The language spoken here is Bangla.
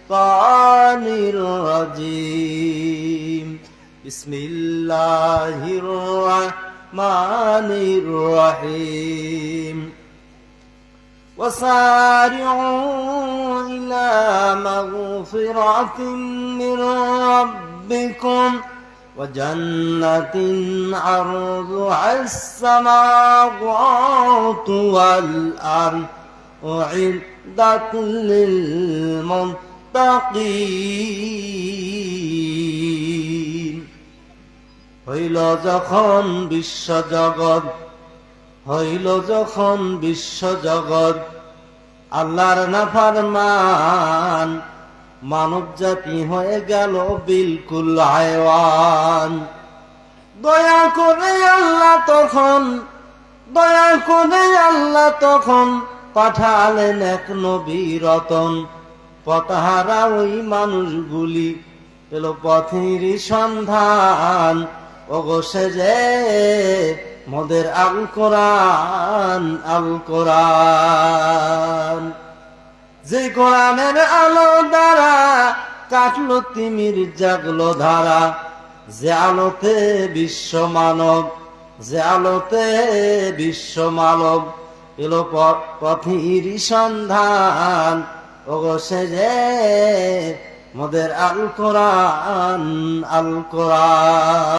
শাইতানির রাজিম। বিসমিল্লাহির রাহমানির রহিম। وسارعوا إلى مغفرة من ربكم وجنة عرضها السماوات والأرض أعدت للمتقين হইল যখন বিশ্বজগৎ হইল যখন বিশ্বজগৎ আল্লাহর নাফরমান, মানব জাতি হয়ে গেল বিলকুল হায়ওয়ান। দয়া করে আল্লাহ তখন পাঠালেন এক নবী রতন। পথহারা ওই মানুষগুলি পেল পথের সন্ধান। ওগো সে যে মোদের আল কোরআন, যে কোরআনের আলো দ্বারা কাটলো তিমির জাগলো ধারা। যে আলোতে বিশ্ব মানব এলো পথের সন্ধান। ওগো সে যে মোদের আল কোরআন।